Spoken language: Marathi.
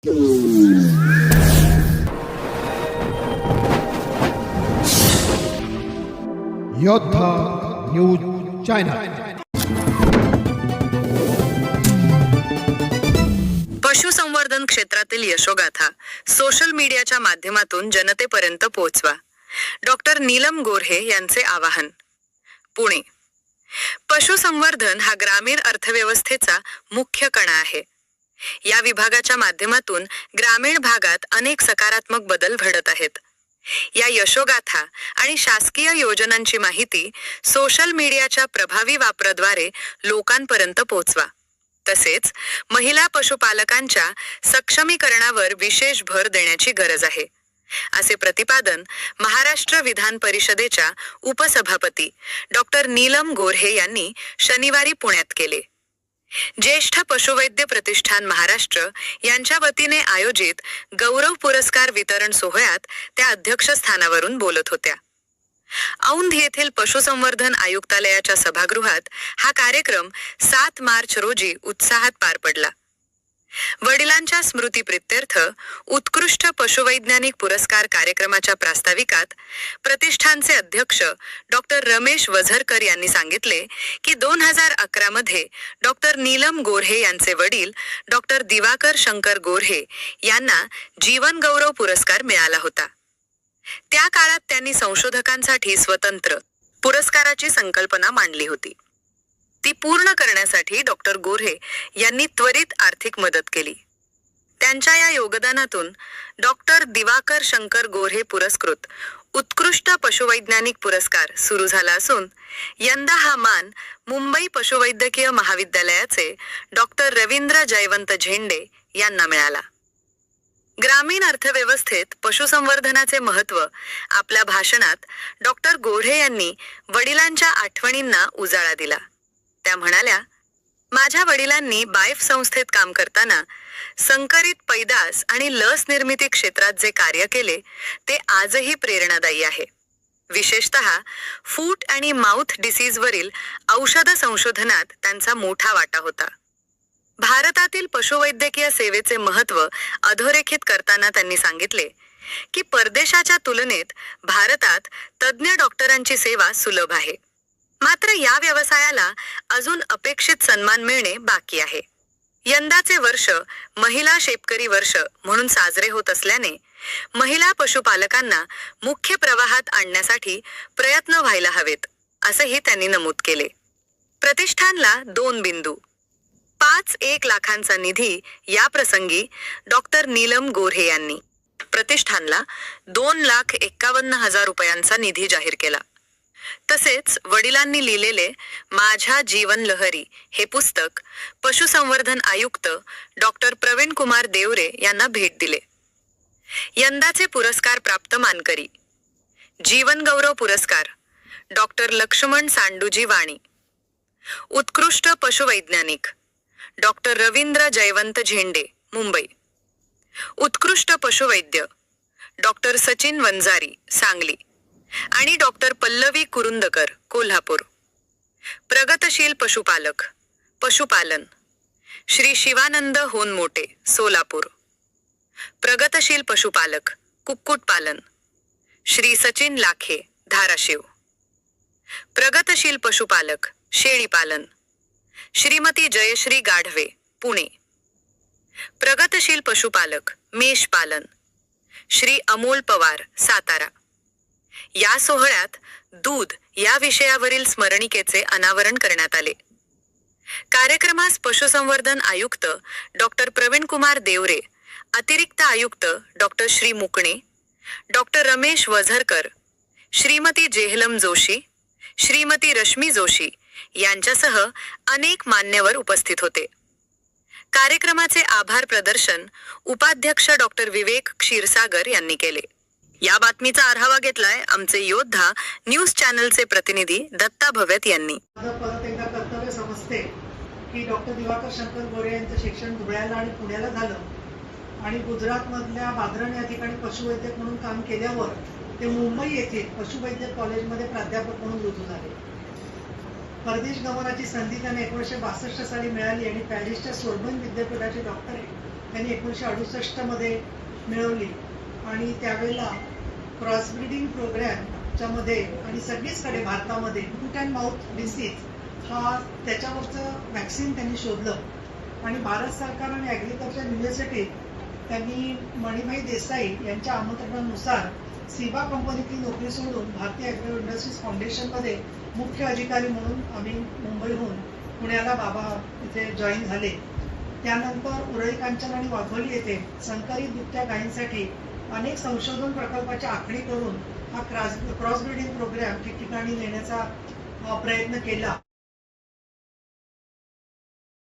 योद्धा न्यूज चॅनल. पशुसंवर्धन क्षेत्रातील यशोगाथा सोशल मीडियाच्या माध्यमातून जनतेपर्यंत पोहोचवा. डॉक्टर नीलम गोऱ्हे यांचे आवाहन. पुणे. पशुसंवर्धन हा ग्रामीण अर्थव्यवस्थेचा मुख्य कणा आहे. या विभागाच्या माध्यमातून ग्रामीण भागात अनेक सकारात्मक बदल घडत आहेत. या यशोगाथा आणि शासकीय योजनांची माहिती सोशल मीडियाच्या प्रभावी वापराद्वारे लोकांपर्यंत पोहोचवा. तसेच महिला पशुपालकांच्या सक्षमीकरणावर विशेष भर देण्याची गरज आहे, असे प्रतिपादन महाराष्ट्र विधान परिषदेच्या उपसभापती डॉक्टर नीलम गोऱ्हे यांनी शनिवारी पुण्यात केले. ज्येष्ठ पशुवैद्य प्रतिष्ठान महाराष्ट्र यांच्या वतीने आयोजित गौरव पुरस्कार वितरण सोहळ्यात त्या अध्यक्षस्थानावरून बोलत होत्या. औंध येथील पशुसंवर्धन आयुक्तालयाच्या सभागृहात हा कार्यक्रम 7 मार्च रोजी उत्साहात पार पडला. वडिलांच्या स्मृतीप्रित्यर्थ उत्कृष्ट पशुवैज्ञानिक पुरस्कार कार्यक्रमाच्या प्रास्ताविकात प्रतिष्ठानचे अध्यक्ष डॉक्टर रमेश वझरकर यांनी सांगितले की 2011 मध्ये डॉक्टर नीलम गोऱ्हे यांचे वडील डॉक्टर दिवाकर शंकर गोऱ्हे यांना जीवन गौरव पुरस्कार मिळाला होता. त्या काळात त्यांनी संशोधकांसाठी स्वतंत्र पुरस्काराची संकल्पना मांडली होती. ती पूर्ण करण्यासाठी डॉक्टर गोऱ्हे यांनी त्वरित आर्थिक मदत केली. त्यांच्या या योगदानातून डॉक्टर दिवाकर शंकर गोऱ्हे पुरस्कृत उत्कृष्ट पशुवैज्ञानिक पुरस्कार सुरू झाला असून यंदा हा मान मुंबई पशुवैद्यकीय महाविद्यालयाचे डॉक्टर रवींद्र जयवंत झेंडे यांना मिळाला. ग्रामीण अर्थव्यवस्थेत पशुसंवर्धनाचे महत्त्व आपल्या भाषणात डॉक्टर गोऱ्हे यांनी वडिलांच्या आठवणींना उजाळा दिला. त्या म्हणाल्या, माझ्या वडिलांनी बायफ संस्थेत काम करताना संकरित पैदास आणि लस निर्मिती क्षेत्रात जे कार्य केले ते आजही प्रेरणादायी आहे. विशेषतः फूट आणि माउथ डिसीजवरील औषध संशोधनात त्यांचा मोठा वाटा होता. भारतातील पशुवैद्यकीय सेवेचे महत्त्व अधोरेखित करताना त्यांनी सांगितले की परदेशाच्या तुलनेत भारतात तज्ज्ञ डॉक्टरांची सेवा सुलभ आहे. मात्र या व्यवसायाला अजून अपेक्षित सन्मान मिळणे बाकी आहे. यंदाचे वर्ष महिला शेतकरी वर्ष म्हणून साजरे होत असल्याने महिला पशुपालकांना मुख्य प्रवाहात आणण्यासाठी प्रयत्न व्हायला हवेत, असंही त्यांनी नमूद केले. प्रतिष्ठानला 2.51 लाखांचा निधी या प्रसंगी डॉक्टर नीलम गोऱ्हे यांनी प्रतिष्ठानला 2,51,000 रुपयांचा निधी जाहीर केला. तसेच वडिलांनी लिहिलेले माझ्या जीवन लहरी हे पुस्तक पशुसंवर्धन आयुक्त डॉक्टर प्रवीण कुमार देवरे यांना भेट दिले. यंदाचे पुरस्कार प्राप्त मानकरी: जीवन गौरव पुरस्कार डॉक्टर लक्ष्मण सांडूजी वाणी, उत्कृष्ट पशुवैज्ञानिक डॉक्टर रवींद्र जयवंत झेंडे मुंबई, उत्कृष्ट पशुवैद्य डॉक्टर सचिन वंजारी सांगली आणि डॉक्टर पल्लवी कुरुंदकर कोल्हापूर, प्रगतशील पशुपालक पशुपालन श्री शिवानंद होनमोटे सोलापूर, प्रगतशील पशुपालक कुक्कुटपालन श्री सचिन लाखे धाराशिव, प्रगतशील पशुपालक शेळीपालन श्रीमती जयश्री गाढवे पुणे, प्रगतशील पशुपालक मेषपालन श्री अमोल पवार सातारा. या सोहळ्यात दूध या विषयावरील स्मरणिकेचे अनावरण करण्यात आले. कार्यक्रमास पशुसंवर्धन आयुक्त डॉक्टर प्रवीण कुमार देवरे, अतिरिक्त आयुक्त डॉक्टर श्री मुकणे, डॉक्टर रमेश वझरकर, श्रीमती जेहलम जोशी, श्रीमती रश्मी जोशी यांच्यासह अनेक मान्यवर उपस्थित होते. कार्यक्रमाचे आभार प्रदर्शन उपाध्यक्ष डॉक्टर विवेक क्षीरसागर यांनी केले. या बातमीचा आढावा घेतलाय आमचे योद्धा न्यूज चॅनलचे प्रतिनिधी दत्ता भव्यत यांनी. परत एकदा कर्तव्य समजते की डॉक्टर दिवाकर शंकर गोरे यांचं शिक्षण धुळ्याला आणि पुण्याला झालं आणि गुजरातमधल्या बांद्रण या ठिकाणी पशुवैद्यक म्हणून काम केल्यावर ते मुंबई येथे पशुवैद्यक कॉलेजमध्ये प्राध्यापक म्हणून रुजू झाले. परदेश गमनाची संधी त्यांना 1962 साली मिळाली आणि पॅरिसच्या सोर्बन विद्यापीठाचे डॉक्टरेट त्यांनी 1968 मध्ये मिळवली आणि त्यावेळेला क्रॉस ब्रीडिंग प्रोग्रॅमच्या मध्ये आणि सगळीचकडे भारतामध्ये फूट अँड माउथ डिसीज हा त्याच्यावरचं वॅक्सिन त्यांनी शोधलं आणि भारत सरकार आणि ॲग्रिकल्चर युनिव्हर्सिटीत त्यांनी मणिभाई देसाई यांच्या आमंत्रणानुसार सिबा कंपनीतली नोकरी सोडून भारतीय ॲग्रो इंडस्ट्रीज फाउंडेशनमध्ये मुख्य अधिकारी म्हणून आम्ही मुंबईहून पुण्याला बाबा इथे जॉईन झाले. त्यानंतर उरळी कांचन आणि वाघोली येथे संकरित दुभत्या गायींसाठी अनेक संशोधन प्रकल्पाची आखणी करून हा क्रॉस ब्रीडिंग प्रोग्रॅम ठिकठिकाणी नेण्याचा प्रयत्न केला.